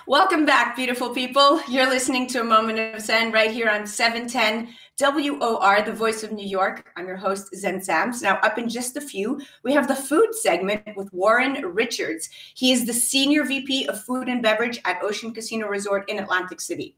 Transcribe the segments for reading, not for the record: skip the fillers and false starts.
Welcome back, beautiful people. You're listening to A Moment of Zen right here on 710 WOR, the voice of New York. I'm your host, Zen Sams. Now, up in just a few, we have the food segment with Warren Richards. He is the Senior VP of Food and Beverage at Ocean Casino Resort in Atlantic City.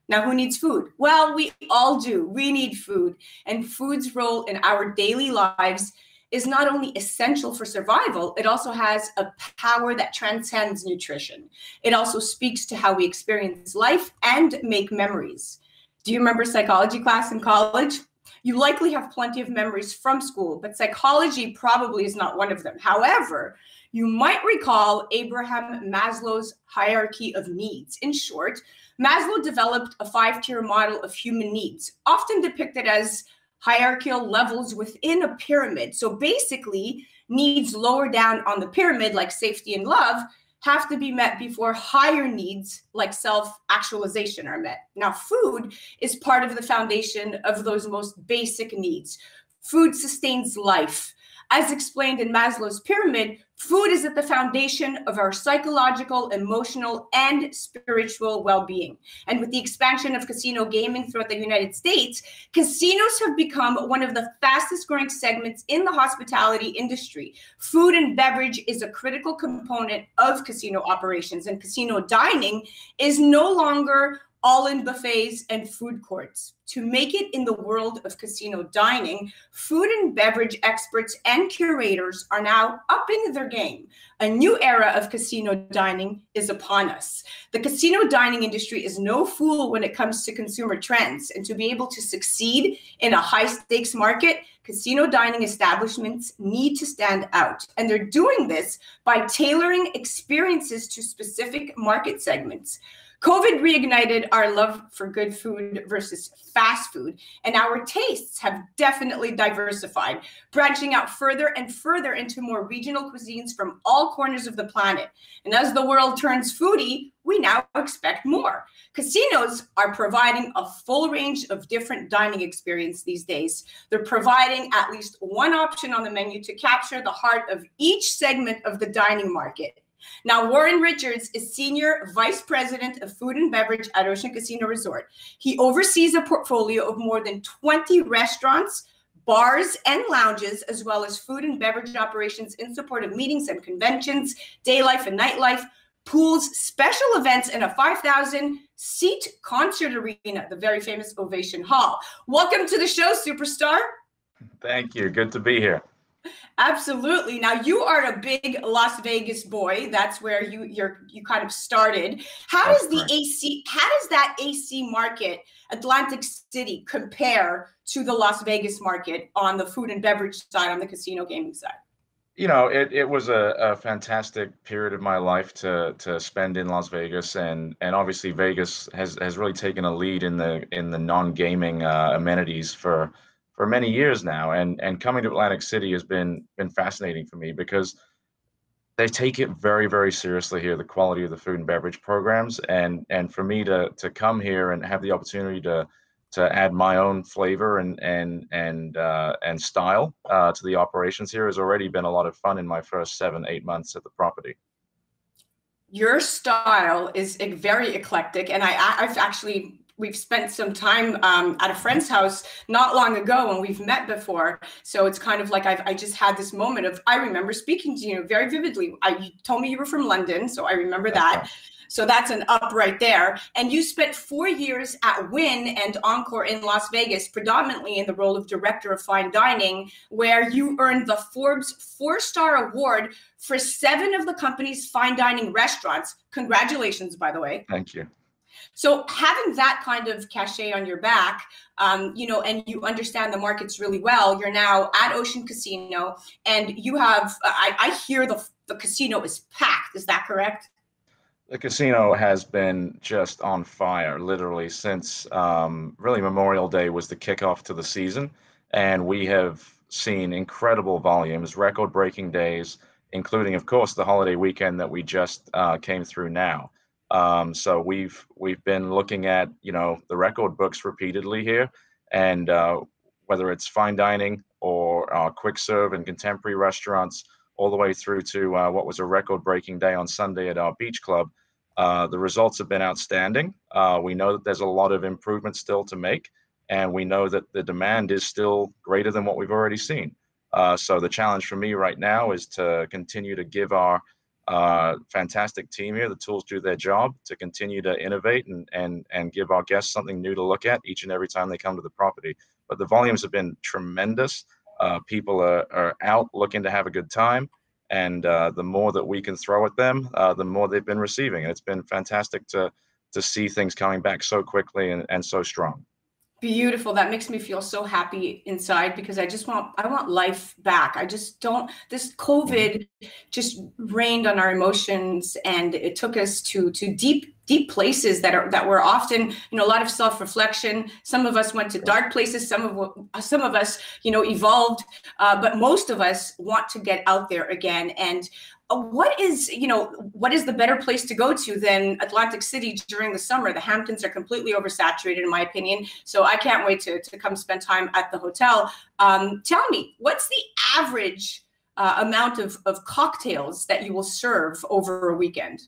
Now, who needs food? Well, we all do. We need food. And food's role in our daily lives is not only essential for survival, it also has a power that transcends nutrition. It also speaks to how we experience life and make memories. Do you remember psychology class in college? You likely have plenty of memories from school, but psychology probably is not one of them. However, you might recall Abraham Maslow's hierarchy of needs. In short, Maslow developed a 5-tier model of human needs, often depicted as hierarchical levels within a pyramid. So basically, needs lower down on the pyramid, like safety and love, have to be met before higher needs like self-actualization are met. Now, food is part of the foundation of those most basic needs. Food sustains life. As explained in Maslow's pyramid, food is at the foundation of our psychological, emotional, and spiritual well-being. And with the expansion of casino gaming throughout the United States, casinos have become one of the fastest growing segments in the hospitality industry. Food and beverage is a critical component of casino operations, and casino dining is no longer all-in buffets and food courts. To make it in the world of casino dining, food and beverage experts and curators are now upping their game. A new era of casino dining is upon us. The casino dining industry is no fool when it comes to consumer trends, and to be able to succeed in a high-stakes market, casino dining establishments need to stand out. And they're doing this by tailoring experiences to specific market segments. COVID reignited our love for good food versus fast food, and our tastes have definitely diversified, branching out further and further into more regional cuisines from all corners of the planet. And as the world turns foodie, we now expect more. Casinos are providing a full range of different dining experiences these days. They're providing at least one option on the menu to capture the heart of each segment of the dining market. Now, Warren Richards is Senior Vice President of Food and Beverage at Ocean Casino Resort. He oversees a portfolio of more than 20 restaurants, bars, and lounges, as well as food and beverage operations in support of meetings and conventions, day life and nightlife, pools, special events, and a 5,000-seat concert arena, the very famous Ovation Hall. Welcome to the show, superstar. Thank you. Good to be here. Absolutely. Now, you are a big Las Vegas boy. That's where you kind of started. How does that AC market, Atlantic City, compare to the Las Vegas market on the food and beverage side, on the casino gaming side? You know, it was a fantastic period of my life to spend in Las Vegas, and obviously Vegas has really taken a lead in the non-gaming amenities for many years now, and coming to Atlantic City has been fascinating for me because they take it very, very seriously here, the quality of the food and beverage programs, and for me to come here and have the opportunity to add my own flavor and style to the operations here has already been a lot of fun in my first 7-8 months at the property. Your style is very eclectic, and we've spent some time at a friend's house not long ago, and we've met before. So it's kind of like I just had this moment of, I remember speaking to you very vividly. You told me you were from London, so I remember that. Right. So that's an up right there. And you spent 4 years at Wynn and Encore in Las Vegas, predominantly in the role of Director of Fine Dining, where you earned the Forbes 4-star award for 7 of the company's fine dining restaurants. Congratulations, by the way. Thank you. So having that kind of cachet on your back, and you understand the markets really well, you're now at Ocean Casino, and you have, I hear the casino is packed. Is that correct? The casino has been just on fire, literally, since really Memorial Day was the kickoff to the season. And we have seen incredible volumes, record-breaking days, including, of course, the holiday weekend that we just came through now. So we've been looking at, the record books repeatedly here, and whether it's fine dining or quick serve and contemporary restaurants, all the way through to what was a record-breaking day on Sunday at our beach club. The results have been outstanding. We know that there's a lot of improvement still to make, and we know that the demand is still greater than what we've already seen. So the challenge for me right now is to continue to give our fantastic team here the tools to do their job, to continue to innovate and give our guests something new to look at each and every time they come to the property. But the volumes have been tremendous. People are out looking to have a good time, and the more that we can throw at them, the more they've been receiving. And it's been fantastic to see things coming back so quickly and so strong. Beautiful. That makes me feel so happy inside, because I want life back. I just don't, this COVID just rained on our emotions, and it took us to deep places that were often, a lot of self-reflection. Some of us went to dark places, some of us, evolved, but most of us want to get out there again. And what is the better place to go to than Atlantic City during the summer? The Hamptons are completely oversaturated, in my opinion. So I can't wait to come spend time at the hotel. Tell me, what's the average amount of cocktails that you will serve over a weekend?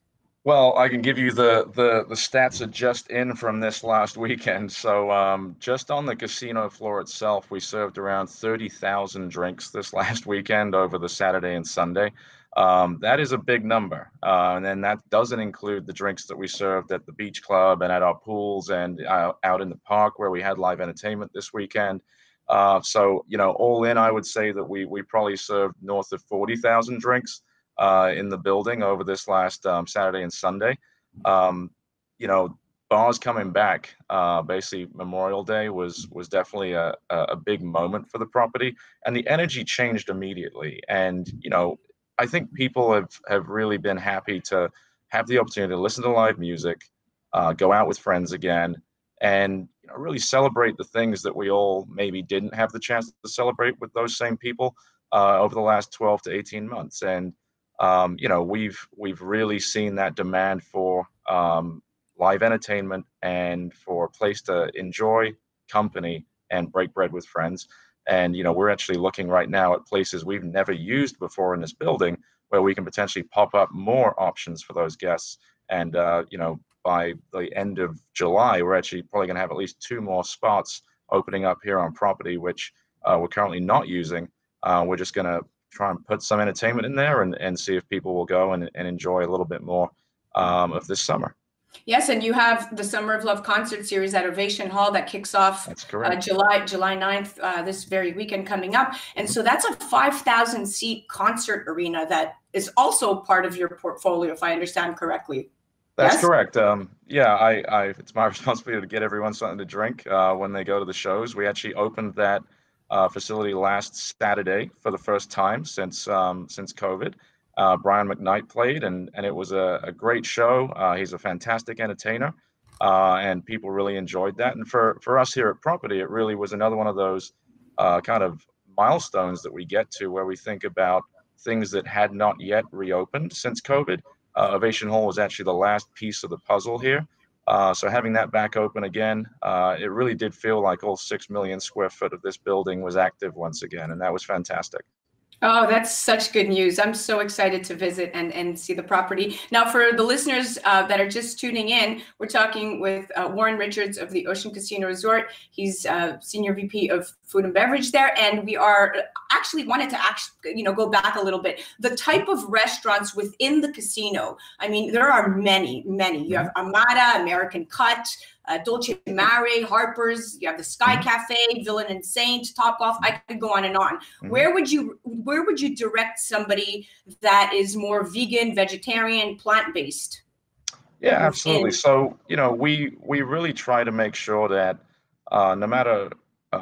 Well, I can give you the stats that just in from this last weekend. So just on the casino floor itself, we served around 30,000 drinks this last weekend over the Saturday and Sunday. That is a big number. And then that doesn't include the drinks that we served at the beach club and at our pools and out in the park where we had live entertainment this weekend. So, all in, I would say that we probably served north of 40,000 drinks in the building over this last Saturday and Sunday. Bars coming back, basically Memorial Day was definitely a big moment for the property, and the energy changed immediately. And, I think people have really been happy to have the opportunity to listen to live music, go out with friends again, and really celebrate the things that we all maybe didn't have the chance to celebrate with those same people over the last 12 to 18 months. And we've really seen that demand for live entertainment and for a place to enjoy company and break bread with friends. And, we're actually looking right now at places we've never used before in this building where we can potentially pop up more options for those guests. And, by the end of July, we're actually probably going to have at least 2 more spots opening up here on property, which we're currently not using. We're just going to try and put some entertainment in there and see if people will go and enjoy a little bit more of this summer. Yes, and you have the Summer of Love concert series at Ovation Hall that kicks off July 9th, this very weekend coming up. And so that's a 5,000 seat concert arena that is also part of your portfolio, if I understand correctly. That's correct. It's my responsibility to get everyone something to drink when they go to the shows. We actually opened that facility last Saturday for the first time since COVID. Brian McKnight played, and it was a great show. He's a fantastic entertainer, and people really enjoyed that. And for us here at property, it really was another one of those kind of milestones that we get to where we think about things that had not yet reopened since COVID. Ovation Hall was actually the last piece of the puzzle here. So having that back open again, it really did feel like all 6 million square foot of this building was active once again, and that was fantastic. Oh, that's such good news. I'm so excited to visit and see the property. Now, for the listeners that are just tuning in, we're talking with Warren Richards of the Ocean Casino Resort. He's Senior VP of Food and Beverage there. And we are actually wanted to go back a little bit. The type of restaurants within the casino, I mean, there are many. You have Armada, American Cut, Dolce Mare, Harper's, you have the Sky Cafe, Villain and Saint, Top Golf. I could go on and on. Where would you direct somebody that is more vegan, vegetarian, plant-based? Yeah, absolutely. So, we really try to make sure that no matter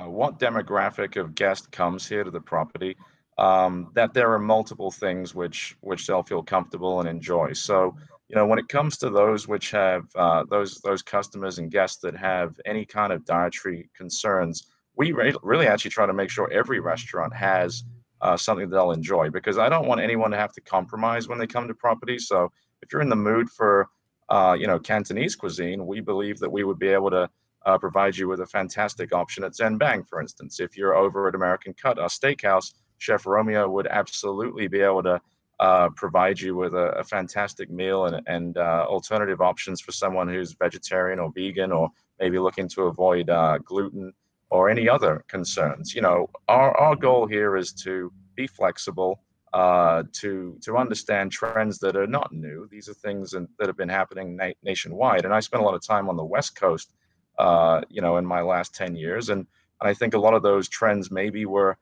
what demographic of guest comes here to the property, that there are multiple things which they'll feel comfortable and enjoy. So, when it comes to those which have those customers and guests that have any kind of dietary concerns, we really actually try to make sure every restaurant has something they'll enjoy, because I don't want anyone to have to compromise when they come to property. So if you're in the mood for Cantonese cuisine, we believe that we would be able to provide you with a fantastic option at Zen Bang, for instance. If you're over at American Cut, our steakhouse, Chef Romeo would absolutely be able to provide you with a fantastic meal and alternative options for someone who's vegetarian or vegan, or maybe looking to avoid gluten or any other concerns. You know, our goal here is to be flexible, to understand trends that are not new. These are things that have been happening nationwide. And I spent a lot of time on the West Coast, you know, in my last 10 years. And I think a lot of those trends maybe were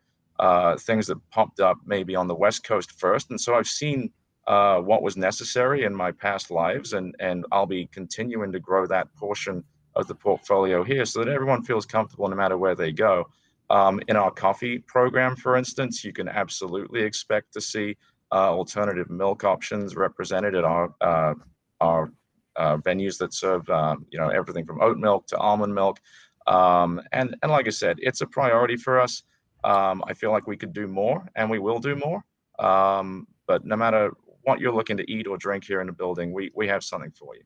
things that popped up maybe on the West Coast first. And so I've seen what was necessary in my past lives, and I'll be continuing to grow that portion of the portfolio here so that everyone feels comfortable no matter where they go. In our coffee program, for instance, you can absolutely expect to see alternative milk options represented at our venues that serve you know, everything from oat milk to almond milk. And like I said, it's a priority for us. I feel like we could do more, and we will do more. But no matter what you're looking to eat or drink here in the building, we have something for you.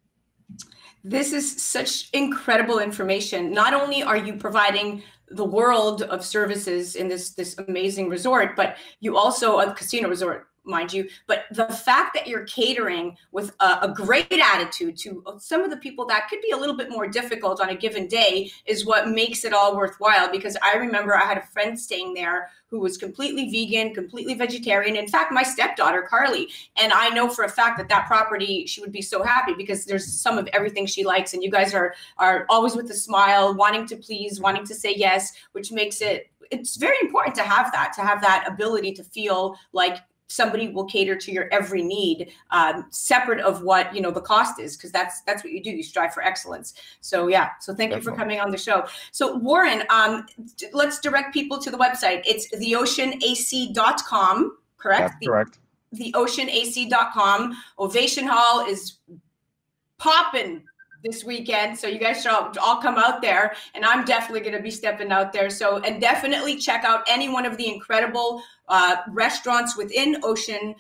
This is such incredible information. Not only are you providing the world of services in this amazing resort, but you also, a casino resort, mind you, but the fact that you're catering with a great attitude to some of the people that could be a little bit more difficult on a given day is what makes it all worthwhile. Because I remember I had a friend staying there who was completely vegan, completely vegetarian. In fact, my stepdaughter, Carly, and I know for a fact that that property, she would be so happy because there's some of everything she likes. And you guys are always with a smile, wanting to please, wanting to say yes, which makes it's very important to have that ability to feel like somebody will cater to your every need, separate of what, you know, the cost is, because that's what you do. You strive for excellence. So yeah, so thank you for coming on the show. So Warren, let's direct people to the website. It's theoceanac.com, correct? That's correct. Theoceanac.com. Ovation Hall is popping this weekend, so you guys should all come out there, and I'm definitely going to be stepping out there. So, and definitely check out any one of the incredible restaurants within Ocean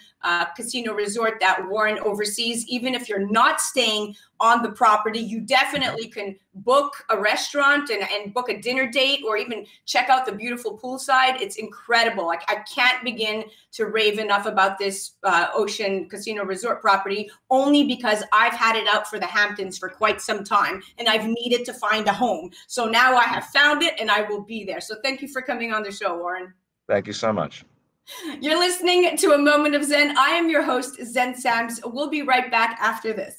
Casino Resort that Warren oversees. Even if you're not staying on the property, you definitely can book a restaurant and book a dinner date, or even check out the beautiful poolside. It's incredible. I can't begin to rave enough about this Ocean Casino Resort property, only because I've had it out for the Hamptons for quite some time, and I've needed to find a home. So now I have found it, and I will be there. So thank you for coming on the show, Warren. Thank you so much. You're listening to A Moment of Zen. I am your host, Zen Sams. We'll be right back after this.